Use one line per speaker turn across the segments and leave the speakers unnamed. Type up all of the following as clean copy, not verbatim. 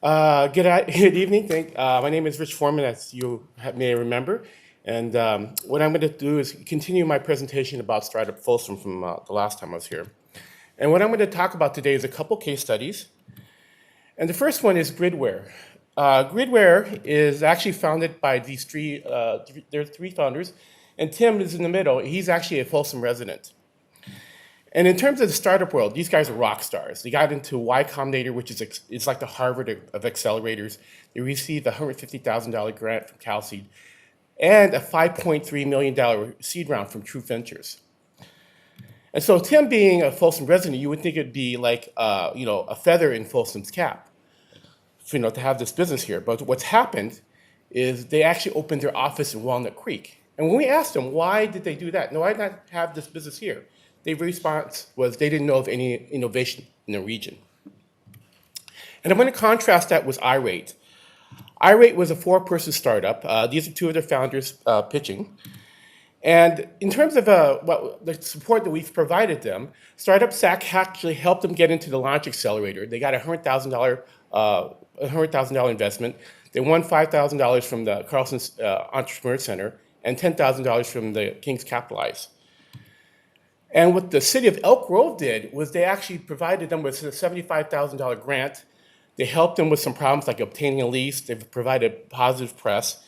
Good evening. My name is Rich Foreman, as you may remember. And what I'm going to do is continue my presentation about Startup Folsom from the last time I was here. And what I'm going to talk about today is a couple case studies. And the first one is Gridware. Gridware is actually founded by there are three founders, and Tim is in the middle. He's actually a Folsom resident. And in terms of the startup world, these guys are rock stars. They got into Y Combinator, which is it's like the Harvard of accelerators. They received a $150,000 grant from CalSeed and a $5.3 million seed round from True Ventures. And so Tim being a Folsom resident, you would think it'd be like a feather in Folsom's cap, to have this business here. But what's happened is they actually opened their office in Walnut Creek. And when we asked them, why did they do that? No, why not have this business here? Their response was they didn't know of any innovation in the region. And I'm going to contrast that with iRate. iRate was a 4-person startup. These are two of their founders pitching. And in terms of the support that we've provided them, Startup SAC actually helped them get into the launch accelerator. They got a $100,000 investment. They won $5,000 from the Carlson Entrepreneur Center and $10,000 from the King's Capitalize. And what the city of Elk Grove did was they actually provided them with a $75,000 grant. They helped them with some problems like obtaining a lease. They've provided positive press.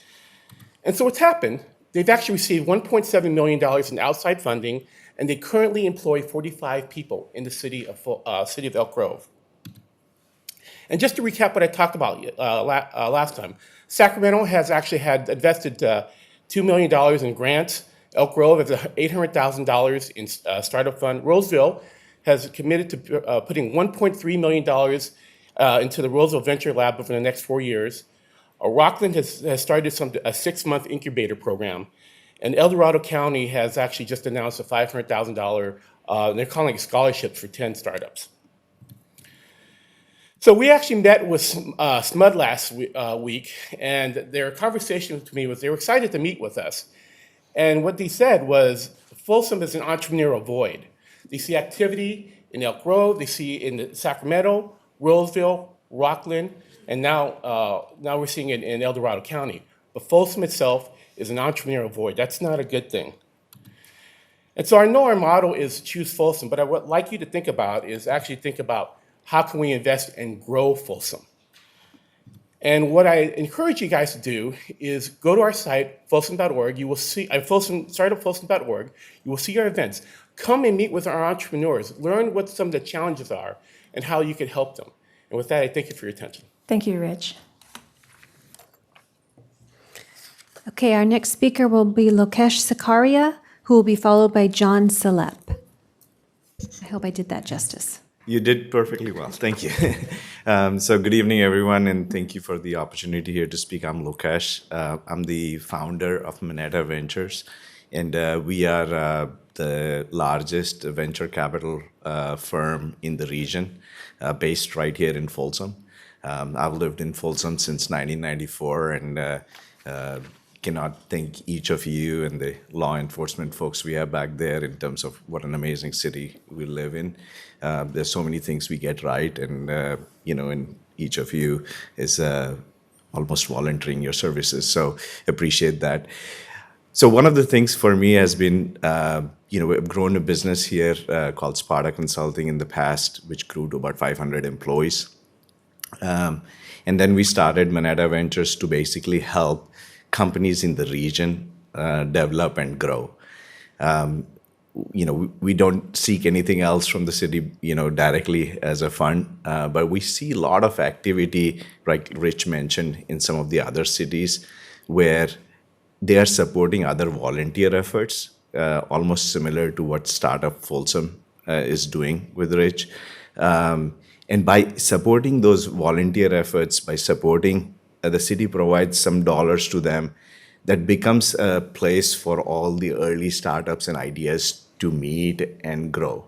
And so what's happened, they've actually received $1.7 million in outside funding, and they currently employ 45 people in the city of Elk Grove. And just to recap what I talked about last time, Sacramento has actually invested $2 million in grants. Elk Grove has $800,000 in startup fund. Roseville has committed to putting $1.3 million into the Roseville Venture Lab over the next 4 years. Rockland has started a 6-month incubator program. And El Dorado County has actually just announced a $500,000, they're calling it scholarships for 10 startups. So we actually met with SMUD last week, and their conversation with me was they were excited to meet with us. And what they said was, Folsom is an entrepreneurial void. They see activity in Elk Grove, they see in Sacramento, Roseville, Rockland, and now we're seeing it in El Dorado County. But Folsom itself is an entrepreneurial void. That's not a good thing. And so I know our motto is choose Folsom, but I would like you to think about how can we invest and grow Folsom? And what I encourage you guys to do is go to our site, folsom.org. You will see, startupfolsom.org. You will see our events. Come and meet with our entrepreneurs. Learn what some of the challenges are and how you can help them. And with that, I thank you for your attention.
Thank you, Rich. Okay, our next speaker will be Lokesh Sikaria, who will be followed by John Selep. I hope I did that justice.
You did perfectly well. Thank you. So good evening, everyone, and thank you for the opportunity here to speak. I'm Lokesh. I'm the founder of Moneta Ventures, and we are the largest venture capital firm in the region, based right here in Folsom. I've lived in Folsom since 1994, and cannot thank each of you and the law enforcement folks we have back there in terms of what an amazing city we live in. There's so many things we get right, and and each of you is almost volunteering your services. So appreciate that. So one of the things for me has been, we've grown a business here called Sparta Consulting in the past, which grew to about 500 employees. And then we started Moneta Ventures to basically help companies in the region develop and grow. We don't seek anything else from the city, directly as a fund, but we see a lot of activity, like Rich mentioned, in some of the other cities where they are supporting other volunteer efforts, almost similar to what Startup Folsom is doing with Rich. And by supporting those volunteer efforts, by supporting the city provides some dollars to them, that becomes a place for all the early startups and ideas to meet and grow.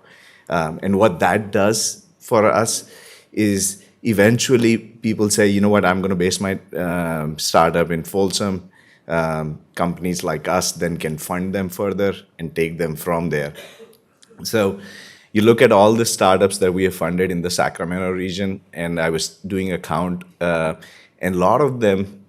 And what that does for us is eventually people say, you know what, I'm going to base my startup in Folsom. Companies like us then can fund them further and take them from there. So you look at all the startups that we have funded in the Sacramento region, and I was doing a count, and a lot of them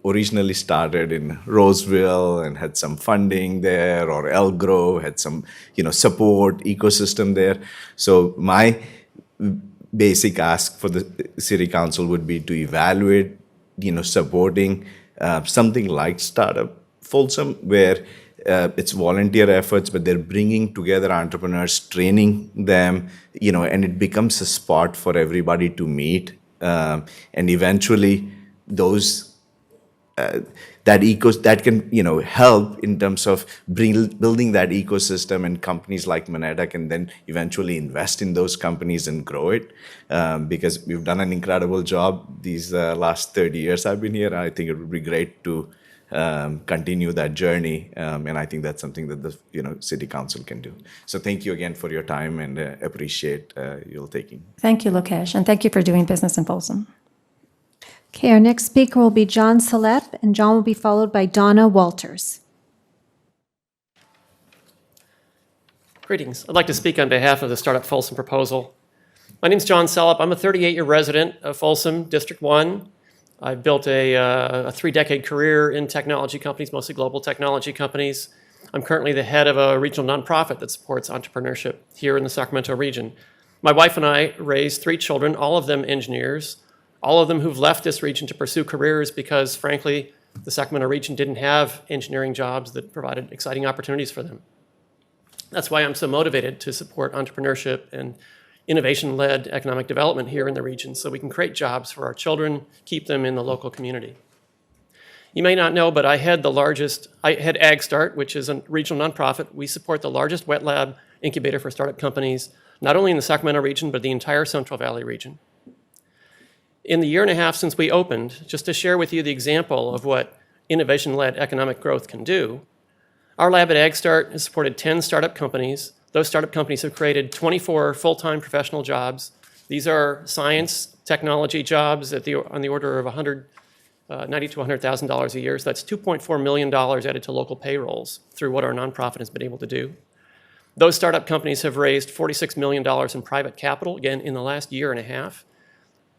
originally started in Roseville and had some funding there, or Elk Grove had some, support ecosystem there. So my basic ask for the city council would be to evaluate, supporting something like Startup Folsom, where it's volunteer efforts, but they're bringing together entrepreneurs, training them, and it becomes a spot for everybody to meet. And eventually those that can help in terms of building that ecosystem, and companies like Moneta can then eventually invest in those companies and grow it, because we've done an incredible job these last 30 years I've been here. I think it would be great to continue that journey, and I think that's something that the city council can do. So thank you again for your time, and appreciate your taking.
Thank you, Lokesh, and thank you for doing business in Folsom.
Okay, our next speaker will be John Selep, and John will be followed by Donna Walters.
Greetings. I'd like to speak on behalf of the Startup Folsom proposal. My name is John Selep. I'm a 38-year resident of Folsom, District 1. I've built a 3-decade career in technology companies, mostly global technology companies. I'm currently the head of a regional nonprofit that supports entrepreneurship here in the Sacramento region. My wife and I raised 3 children, all of them engineers, all of them who've left this region to pursue careers because, frankly, the Sacramento region didn't have engineering jobs that provided exciting opportunities for them. That's why I'm so motivated to support entrepreneurship and innovation-led economic development here in the region, so we can create jobs for our children, keep them in the local community. You may not know, but I head AgStart, which is a regional nonprofit. We support the largest wet lab incubator for startup companies, not only in the Sacramento region, but the entire Central Valley region. In the year and a half since we opened, just to share with you the example of what innovation-led economic growth can do, our lab at AgStart has supported 10 startup companies. Those startup companies have created 24 full-time professional jobs. These are science, technology jobs on the order of $90,000 to $100,000 a year. So that's $2.4 million added to local payrolls through what our nonprofit has been able to do. Those startup companies have raised $46 million in private capital, again, in the last year and a half,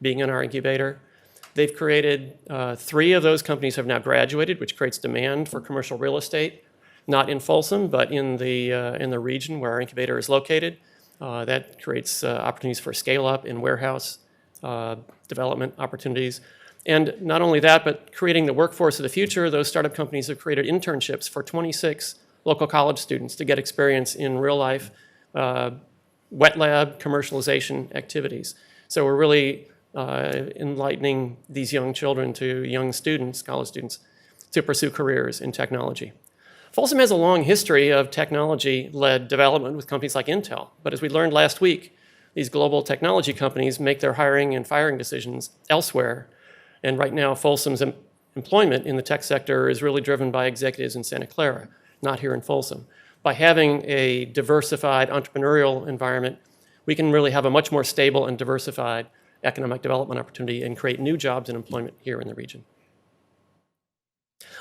being in our incubator. They've created, 3 of those companies have now graduated, which creates demand for commercial real estate, not in Folsom, but in the region where our incubator is located. That creates opportunities for scale-up in warehouse development opportunities. And not only that, but creating the workforce of the future, those startup companies have created internships for 26 local college students to get experience in real-life wet lab commercialization activities. So we're really enlightening these young children to young students, college students, to pursue careers in technology. Folsom has a long history of technology-led development with companies like Intel. But as we learned last week, these global technology companies make their hiring and firing decisions elsewhere. And right now, Folsom's employment in the tech sector is really driven by executives in Santa Clara, not here in Folsom. By having a diversified entrepreneurial environment, we can really have a much more stable and diversified economic development opportunity and create new jobs and employment here in the region.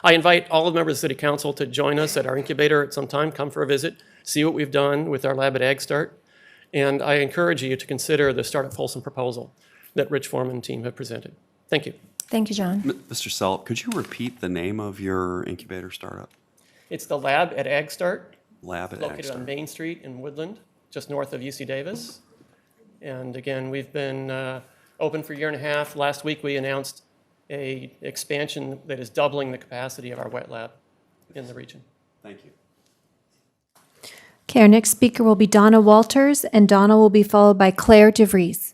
I invite all of the members of the City Council to join us at our incubator at some time, come for a visit, see what we've done with our lab at AgStart, and I encourage you to consider the Startup Folsom proposal that Rich Foreman and team have presented. Thank you.
Thank you, John.
Mr. Selep, could you repeat the name of your incubator startup?
It's the lab at AgStart,
Lab at
located on
AgStart.
Main Street in Woodland, just north of UC Davis. And again, we've been open for a year and a half. Last week, we announced an expansion that is doubling the capacity of our wet lab in the region.
Thank you.
Okay, our next speaker will be Donna Walters, and Donna will be followed by Claire DeVries.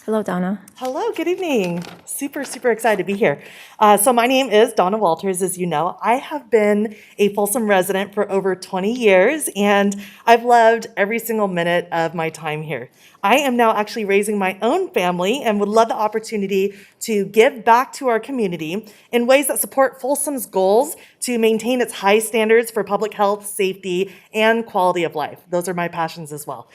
Hello, Donna.
Hello, good evening. Super excited to be here. So my name is Donna Walters, as you know. I have been a Folsom resident for over 20 years, and I've loved every single minute of my time here. I am now actually raising my own family and would love the opportunity to give back to our community in ways that support Folsom's goals to maintain its high standards for public health, safety, and quality of life. Those are my passions as well.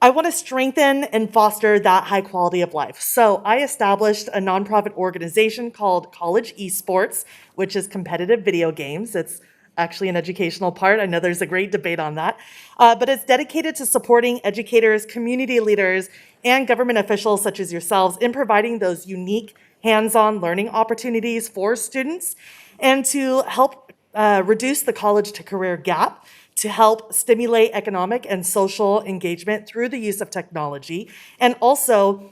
I want to strengthen and foster that high quality of life. So I established a nonprofit organization called College eSports, which is competitive video games. It's actually an educational part. I know there's a great debate on that. But it's dedicated to supporting educators, community leaders, and government officials such as yourselves in providing those unique hands-on learning opportunities for students and to help reduce the college to career gap, to help stimulate economic and social engagement through the use of technology, and also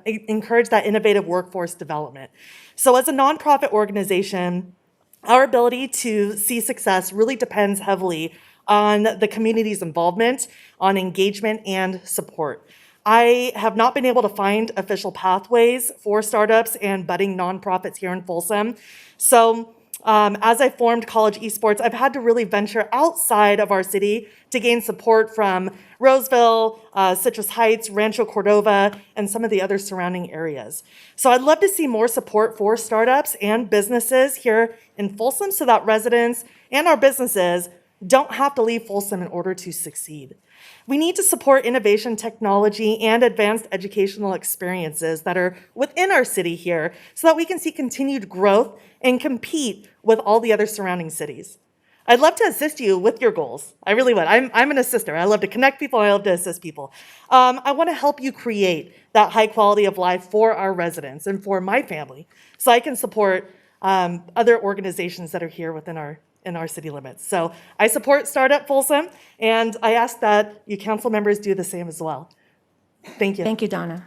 encourage that innovative workforce development. So as a nonprofit organization, our ability to see success really depends heavily on the community's involvement, on engagement and support. I have not been able to find official pathways for startups and budding nonprofits here in Folsom. So as I formed College eSports, I've had to really venture outside of our city to gain support from Roseville, Citrus Heights, Rancho Cordova, and some of the other surrounding areas. So I'd love to see more support for startups and businesses here in Folsom so that residents and our businesses don't have to leave Folsom in order to succeed. We need to support innovation, technology, and advanced educational experiences that are within our city here so that we can see continued growth and compete with all the other surrounding cities. I'd love to assist you with your goals. I really would. I'm an assister. I love to connect people. I love to assist people. I want to help you create that high quality of life for our residents and for my family so I can support other organizations that are here within our city limits. So I support Startup Folsom, and I ask that you council members do the same as well. Thank you.
Thank you, Donna.